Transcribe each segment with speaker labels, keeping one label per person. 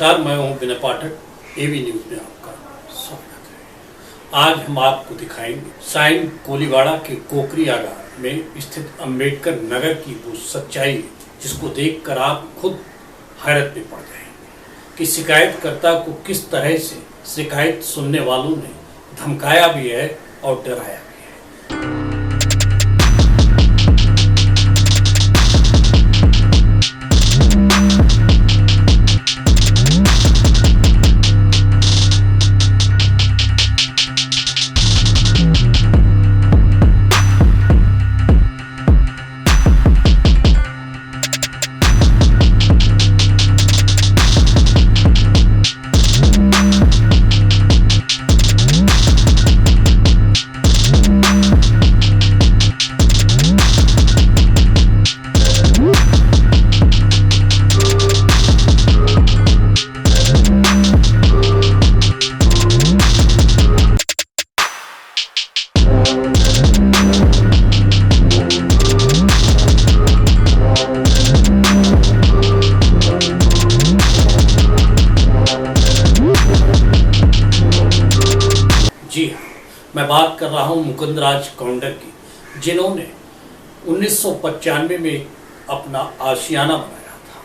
Speaker 1: नमस्कार, मैं हूं विनय पाठक। एबी न्यूज में आपका स्वागत है। आज हम आपको दिखाएंगे साइन कोलीवाड़ा के कोकरियागार में स्थित अंबेडकर नगर की वो सच्चाई जिसको देखकर आप खुद हैरत में पड़ जाएंगे कि शिकायतकर्ता को किस तरह से शिकायत सुनने वालों ने धमकाया भी है और डराया भी है। जी हाँ, मैं बात कर रहा हूँ मुकुंदराज कौंडर की, जिन्होंने 1995 में अपना आशियाना बनाया था।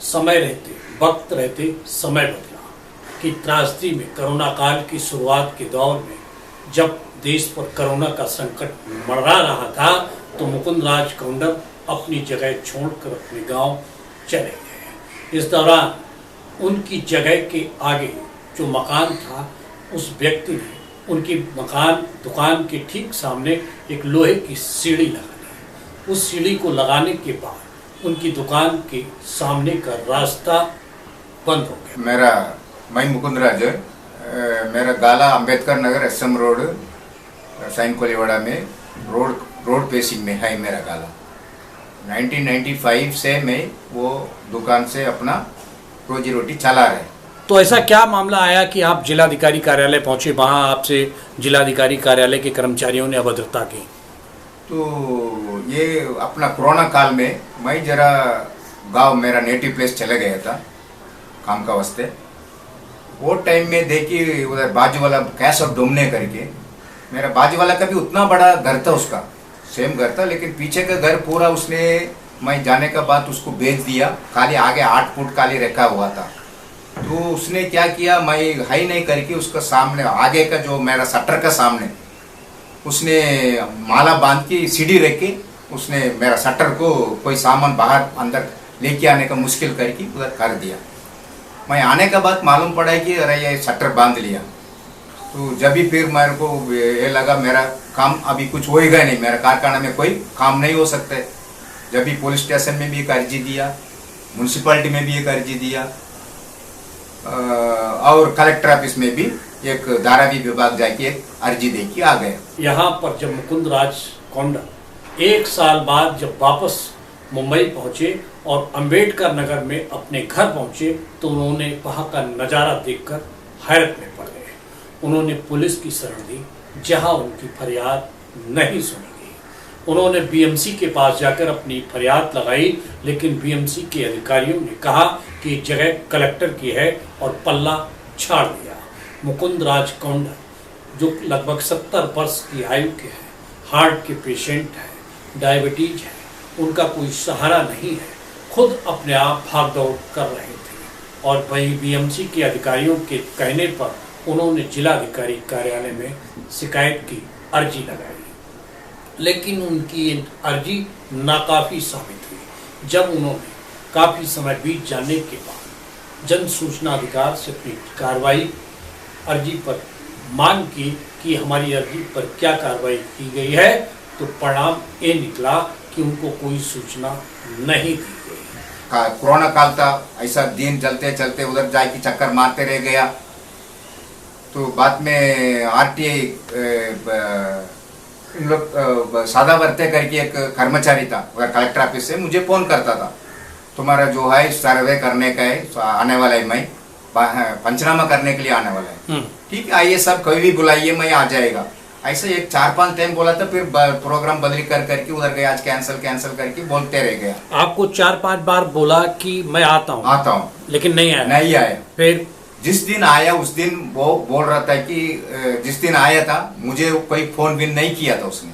Speaker 1: समय रहते वक्त रहते समय बदला कि त्रासदी में कोरोना काल की शुरुआत के दौर में जब देश पर कोरोना का संकट मंडरा रहा था तो मुकुंदराज कौंडर अपनी जगह छोड़कर अपने गांव चले गए। इस दौरान उनकी जगह के आगे जो मकान था, उस व्यक्ति ने उनकी मकान दुकान के ठीक सामने एक लोहे की सीढ़ी लगा दी। उस सीढ़ी को लगाने के बाद उनकी दुकान के सामने का रास्ता बंद हो गया।
Speaker 2: मैं मुकुंदराज, मेरा गाला Ambedkar Nagar SM road sign Koliwada में रोड फेसिंग में है मेरा गाला। 1995 से मैं वो दुकान से अपना रोजी रोटी चला रहे।
Speaker 1: तो ऐसा क्या मामला आया कि आप जिलाधिकारी कार्यालय पहुंचे, वहां आपसे जिलाधिकारी कार्यालय के कर्मचारियों ने अभद्रता की?
Speaker 2: तो ये अपना कोरोना काल में मैं जरा गांव मेरा नेटिव प्लेस चले गया था काम का वास्ते। वो टाइम में देखी उधर बाजू वाला कैश और डोमने करके, मेरा बाजू वाला का भी उतना बड़ा घर था, उसका सेम घर था, लेकिन पीछे का घर पूरा उसने मैं जाने का बाद उसको बेच दिया। खाली आगे 8 फुट खाली रखा हुआ था। तो उसने क्या किया, मैं हाई नहीं करके उसका सामने आगे का जो मेरा शटर का सामने उसने माला बांध के सीढ़ी रख के उसने मेरा शटर को कोई सामान बाहर अंदर लेके आने का मुश्किल करके उधर कर दिया। मैं आने का बाद मालूम पड़ा कि अरे ये शटर बांध लिया। तो जब भी फिर मेरे को ये लगा मेरा काम अभी कुछ होएगा नहीं, मेरा कारखाना में कोई काम नहीं हो सकता। जब भी पुलिस स्टेशन में भी एक अर्जी दिया, म्यूनसिपैलिटी में भी एक अर्जी दिया और कलेक्टर ऑफिस में भी एक धारावी विभाग जाके एक अर्जी दे के आ गए।
Speaker 1: यहाँ पर जब मुकुंदराज कौंडर 1 साल बाद जब वापस मुंबई पहुंचे और अंबेडकर नगर में अपने घर पहुंचे तो उन्होंने वहाँ का नज़ारा देखकर हैरत में पड़ गए। उन्होंने पुलिस की शरण ली, जहाँ उनकी फरियाद नहीं सुनी गई। उन्होंने BMC के पास जाकर अपनी फरियाद लगाई, लेकिन BMC के अधिकारियों ने कहा कि जगह कलेक्टर की है और पल्ला छाड़ दिया। मुकुंदराज कौंडर जो लगभग 70 वर्ष की आयु के हैं, हार्ट के पेशेंट हैं, डायबिटीज है, उनका कोई सहारा नहीं है, खुद अपने आप भाग दौड़ कर रहे थे। और वहीं BMC के अधिकारियों के कहने पर उन्होंने जिलाधिकारी कार्यालय में शिकायत की अर्जी लगाई, लेकिन उनकी अर्जी नाकाफ़ी साबित हुई। जब उन्होंने काफ़ी समय बीत जाने के बाद जन सूचना अधिकार से अपनी कार्रवाई अर्जी पर मांग की कि हमारी अर्जी पर क्या कार्रवाई की गई है, तो परिणाम ये निकला कि उनको कोई सूचना नहीं दी गई।
Speaker 2: कोरोना काल था, ऐसा दिन चलते चलते उधर जाके चक्कर मारते रह गया। तो बाद में RTI इन लोग सादा वर्ते करके एक कर्मचारी था उधर कलेक्टर ऑफिस से, मुझे फोन करता था, तुम्हारा जो है सर्वे करने का है, आने वाला है, मैं पंचनामा करने के लिए आने वाला है। ठीक है, आइए सब कभी भी बुलाइए, मैं आ जाएगा। ऐसे एक 4-5 टाइम बोला था, फिर प्रोग्राम बदली कर करके उधर गए, आज कैंसिल कैंसिल करके बोलते रह गया।
Speaker 1: आपको 4-5 बार बोला कि मैं आता हूँ, लेकिन नहीं आया।
Speaker 2: नहीं आया।
Speaker 1: फिर
Speaker 2: जिस दिन आया उस दिन वो बोल रहा था कि जिस दिन आया था मुझे कोई फोन भी नहीं किया था उसने,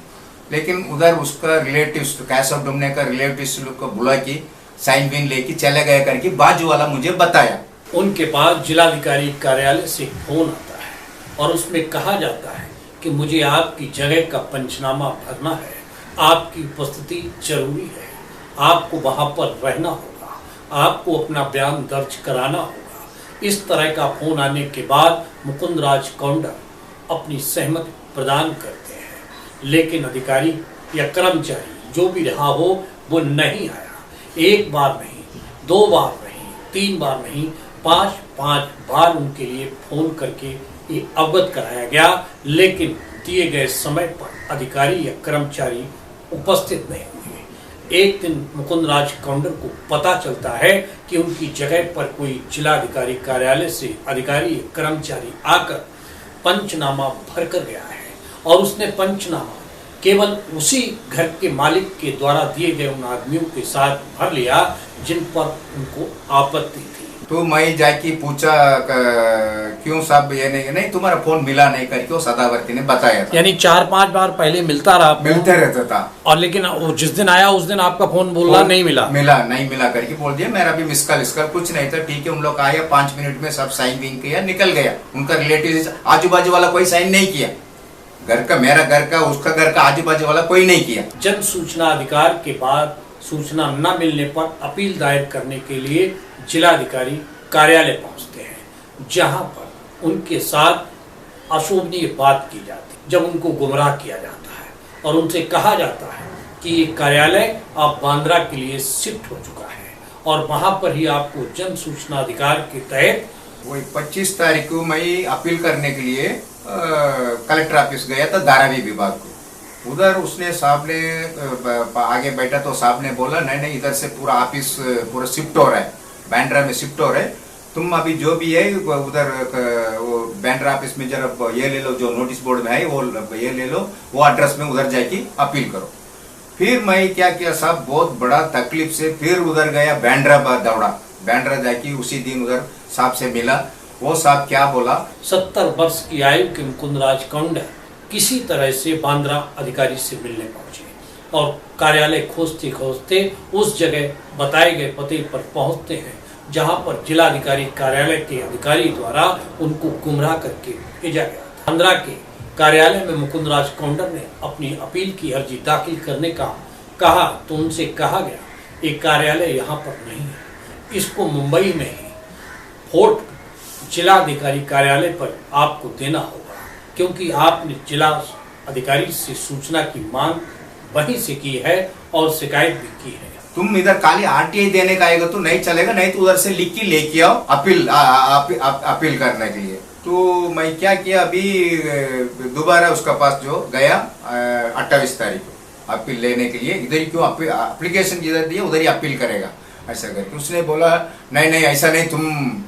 Speaker 2: लेकिन उधर उसका रिलेटिव्स, कैश ऑफ डुमने का रिलेटिव्स लोग को बुला के साइन बिन लेके चले गए करके बाजू वाला मुझे बताया।
Speaker 1: उनके पास जिलाधिकारी कार्यालय से फोन आता है और उसमें कहा जाता है कि मुझे आपकी जगह का पंचनामा भरना है, आपकी उपस्थिति जरूरी है, आपको वहां पर रहना होगा, आपको अपना बयान दर्ज कराना होगा। इस तरह का फोन आने के बाद मुकुंद राज कौंडर अपनी सहमति प्रदान करते हैं, लेकिन अधिकारी या कर्मचारी जो भी रहा हो वो नहीं आया। एक बार नहीं, 2 बार नहीं, 3 बार नहीं, 5 बार उनके लिए फोन करके ये अवगत कराया गया, लेकिन दिए गए समय पर अधिकारी या कर्मचारी उपस्थित नहीं हुए। एक दिन मुकुंद राज कौंडर को पता चलता है कि उनकी जगह पर कोई जिलाधिकारी कार्यालय से अधिकारी या कर्मचारी आकर पंचनामा भर कर गया है, और उसने पंचनामा केवल उसी घर के मालिक के द्वारा दिए गए उन आदमियों के साथ भर लिया जिन पर उनको आपत्ति थी।
Speaker 2: तो मैं जाके पूछा क्यों साहब ये नहीं तुम्हारा फोन मिला नहीं करके वो सदावर्ती ने बताया था।
Speaker 1: यानी 4-5 बार पहले मिलता रहा,
Speaker 2: मिलते रहता था,
Speaker 1: और लेकिन जिस दिन आया उस दिन आपका फोन बोला नहीं मिला
Speaker 2: करके बोल दिया। मेरा भी मिस कॉल कुछ नहीं था, ठीक है। उन लोग आया 5 मिनट में सब साइन विन किया, निकल गया। उनका रिलेटिव आजू बाजू वाला कोई साइन नहीं किया, घर का, मेरा घर का, उसका घर का, आजू बाजू वाला कोई नहीं किया।
Speaker 1: जन सूचना अधिकार के बाद सूचना न मिलने पर अपील दायर करने के लिए जिलाधिकारी कार्यालय पहुंचते हैं, जहां पर उनके साथ अशोभनीय बात की जाती है, जब उनको गुमराह किया जाता है और उनसे कहा जाता है कि ये कार्यालय अब बांद्रा के लिए शिफ्ट हो चुका है और वहां पर ही आपको जन सूचना अधिकार के तहत।
Speaker 2: वही 25 तारीख को मैं अपील करने के लिए कलेक्टर ऑफिस गया था, धारावी विभाग को। उधर उसने साहब ने आगे बैठा तो साहब ने बोला नहीं इधर से पूरा ऑफिस पूरा शिफ्ट हो रहा है, बांद्रा में शिफ्ट हो रहा है, तुम अभी जो भी है उधर वो बांद्रा ऑफिस में जरा ये ले लो, जो नोटिस बोर्ड में है वो ये ले लो, वो एड्रेस में उधर जाके अपील करो। फिर मैं क्या किया साहब, बहुत बड़ा तकलीफ से फिर उधर गया, बांद्रा दौड़ा, बांद्रा जाके उसी दिन उधर साहब से मिला। वो साहब क्या बोला,
Speaker 1: 70 वर्ष की आयु के मुकुंद राज कौंडर किसी तरह से बांद्रा अधिकारी से मिलने पहुंचे और कार्यालय खोजते खोजते उस जगह बताए गए पते पर पहुंचते हैं जहां पर जिलाधिकारी कार्यालय के अधिकारी द्वारा उनको गुमराह करके भेजा गया। बांद्रा के कार्यालय में मुकुंद राज कौंडर ने अपनी अपील की अर्जी दाखिल करने का कहा तो उनसे कहा गया ये कार्यालय यहाँ पर नहीं है, इसको मुंबई में ही फोर्ट जिलाधिकारी कार्यालय पर आपको देना होगा, क्योंकि आपने जिला अधिकारी से सूचना की मांग वहीं से की है और शिकायत भी की है।
Speaker 2: तुम इधर खाली आरटीआई देने का आएगा तो नहीं चलेगा, नहीं तो उधर से लिख के लेके आओ अपील करने के लिए। तो मैं क्या किया, अभी दोबारा उसका पास जो गया 28 तारीख को अपील लेने के लिए, इधर ही क्यों एप्लीकेशन जिधर दिया उधर ही अपील करेगा ऐसा करके। उसने बोला नहीं ऐसा नहीं, तुम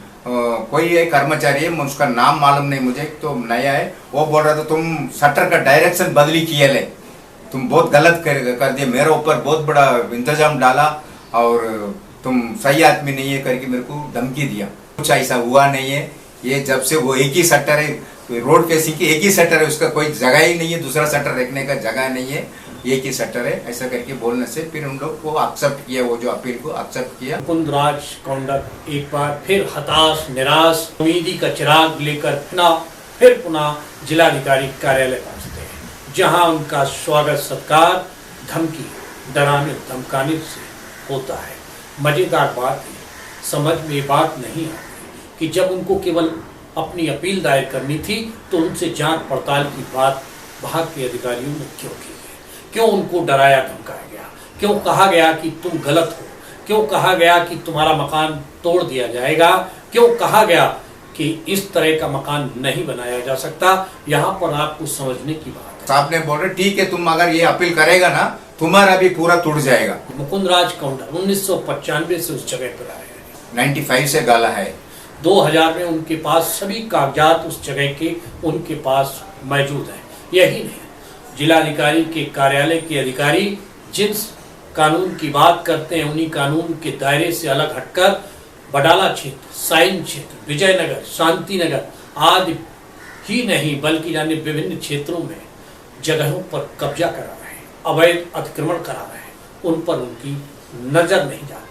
Speaker 2: कोई है कर्मचारी है, उसका नाम मालूम नहीं मुझे, तो नया है, वो बोल रहा था तुम शटर का डायरेक्शन बदली किए ले, तुम बहुत गलत कर दिया, मेरे ऊपर बहुत बड़ा इंतजाम डाला और तुम सही आदमी नहीं है करके मेरे को धमकी दिया। कुछ ऐसा हुआ नहीं है, ये जब से वो एक ही शटर है, रोड फेसिंग की एक ही शटर है, उसका कोई जगह ही नहीं है, दूसरा शटर रखने का जगह नहीं है, एक ही शटर है, ऐसा करके बोलने से फिर उन लोग को एक्सेप्ट किया, वो जो अपील को एक्सेप्ट किया।
Speaker 1: मुकुंद राज कौंडर एक बार फिर हताश, निराश, उम्मीदी का चिराग लेकर पुनः जिलाधिकारी कार्यालय पहुंचते हैं, जहां उनका स्वागत सत्कार धमकी, डराने धमकाने से होता है। मजेदार बात है, समझ में बात नहीं आती कि जब उनको केवल अपनी अपील दायर करनी थी तो उनसे जांच पड़ताल की बात वहां के अधिकारियों ने क्यों की, क्यों उनको डराया धमकाया गया, क्यों कहा गया कि तुम गलत हो, क्यों कहा गया कि तुम्हारा मकान तोड़ दिया जाएगा, क्यों कहा गया कि इस तरह का मकान नहीं बनाया जा सकता। यहाँ पर आपको समझने की बात है।
Speaker 2: साहब ने बोल रहे ठीक है, तुम अगर ये अपील करेगा ना तुम्हारा भी पूरा टूट जाएगा।
Speaker 1: मुकुंद राज कौंडर 1995 से उस जगह पर आए हैं,
Speaker 2: 95 से गाला है,
Speaker 1: 2000 में उनके पास सभी कागजात उस जगह के उनके पास मौजूद हैं, यही नहीं, जिलाधिकारी के कार्यालय के अधिकारी जिस कानून की बात करते हैं उन्हीं कानून के दायरे से अलग हटकर बडाला क्षेत्र, साइन क्षेत्र, विजयनगर, शांतिनगर आदि ही नहीं बल्कि जाने विभिन्न क्षेत्रों में जगहों पर कब्जा करा रहे हैं, अवैध अतिक्रमण करा रहे हैं, उन पर उनकी नजर नहीं जाती।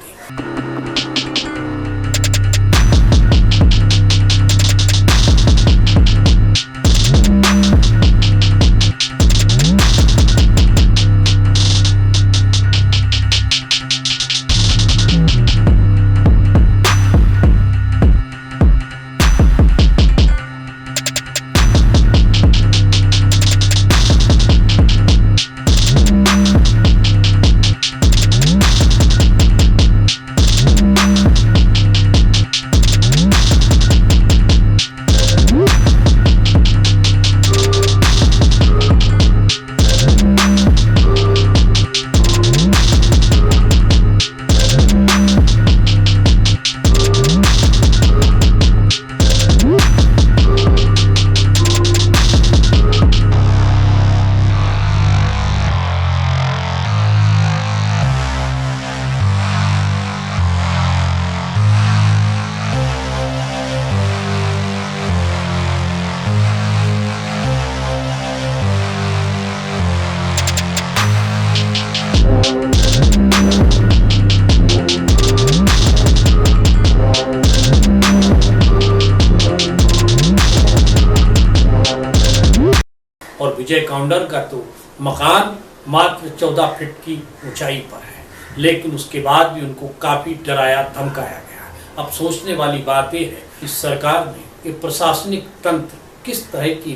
Speaker 1: और विजय काउंडर का तो मकान मात्र 14 फीट की ऊंचाई पर है, लेकिन उसके बाद भी उनको काफी डराया धमकाया गया। अब सोचने वाली बात यह है कि सरकार ने ये प्रशासनिक तंत्र किस तरह की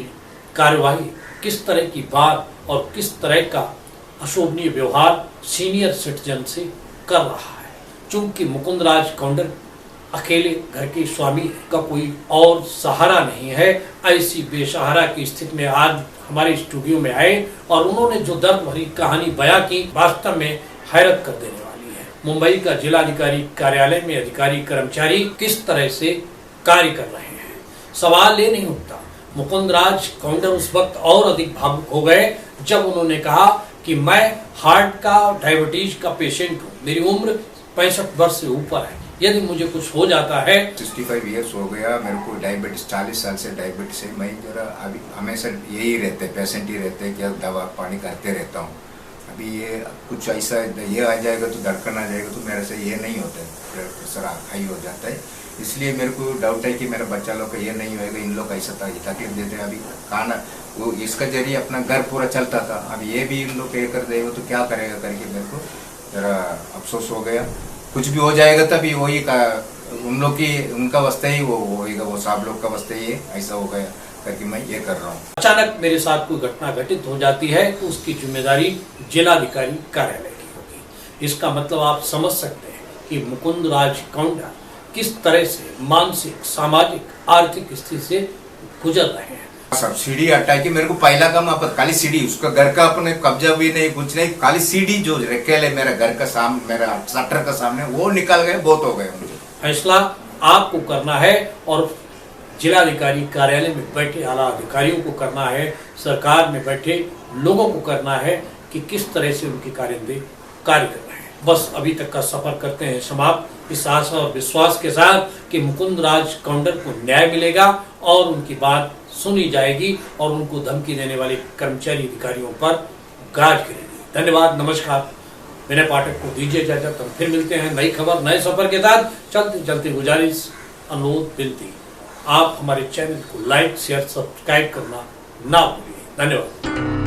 Speaker 1: कार्यवाही, किस तरह की बात और किस तरह का अशोभनीय व्यवहार सीनियर सिटीजन से कर रहा है। चूंकि मुकुंदराज काउंडर अकेले घर के स्वामी का कोई और सहारा नहीं है, ऐसी बेसहारा की स्थिति में आज हमारे स्टूडियो में आए और उन्होंने जो दर्द भरी कहानी बयां की, वास्तव में हैरत कर देने वाली है। मुंबई का जिलाधिकारी कार्यालय में अधिकारी कर्मचारी किस तरह से कार्य कर रहे हैं, सवाल ये नहीं उठता। मुकुंदराज काउंडर उस वक्त और अधिक भावुक हो गए जब उन्होंने कहा कि मैं हार्ट का, डायबिटीज का पेशेंट हूँ, मेरी उम्र 65 वर्ष से ऊपर है, यदि मुझे कुछ हो जाता है।
Speaker 2: 65 ईयर्स हो गया मेरे को डायबिटीज, 40 साल से डायबिटीज है। मैं जरा अभी हमेशा यही रहते, पेशेंट ही रहते कि दवा पानी करते रहता हूँ। अभी ये कुछ ऐसा ये आ जाएगा तो धड़कन आ जाएगा तो मेरे से ये नहीं होता है, ब्लड प्रेशर हाई हो जाता है। इसलिए मेरे को डाउट है कि मेरे बच्चा लोग का ये नहीं होएगा, इन लोग ऐसा तकलीफ देते हैं। अभी खाना वो इसका जरिए अपना घर पूरा चलता था, अब ये भी इन लोग कर देगा तो क्या करेगा करके मेरे को जरा अफसोस हो गया। कुछ भी हो जाएगा तभी वही का उन लोग की, उनका वास्ते ही वो होएगा, वो सब लोग का वास्ते ही ऐसा हो गया करके मैं ये कर रहा हूँ।
Speaker 1: अचानक मेरे साथ कोई घटना घटित हो जाती है तो उसकी जिम्मेदारी जिलाधिकारी कार्यालय की होगी। इसका मतलब आप समझ सकते हैं कि मुकुंदराज काउंडर किस तरह से मानसिक, सामाजिक, आर्थिक स्थिति से गुजर रहे हैं।
Speaker 2: सब्सिडी हटा के मेरे को पहला काम आप खाली सीढ़ी, उसका घर का अपने कब्जा भी नहीं, कुछ नहीं, खाली सीढ़ी जो रखेल है मेरा घर का सामने, मेरा शटर का सामने, वो निकल गए, बहुत हो गए मुझे।
Speaker 1: फैसला आपको करना है और जिलाधिकारी कार्यालय में बैठे आला अधिकारियों को करना है, सरकार में बैठे लोगों को करना है कि किस तरह से उनके कार्य कर रहे हैं। बस अभी तक का सफर करते हैं समाप्त इस आशा और विश्वास के साथ कि मुकुंदराज काउंडर को न्याय मिलेगा और उनकी बात सुनी जाएगी और उनको धमकी देने वाले कर्मचारी अधिकारियों पर गाज गिरेगी। धन्यवाद, नमस्कार। विनय पाठक को दीजिए इजाजत, हम फिर मिलते हैं नई खबर, नए सफर के साथ। चलते चलते गुजारिश, अनुरोध, विनती, आप हमारे चैनल को लाइक, शेयर, सब्सक्राइब करना ना भूलिए। धन्यवाद।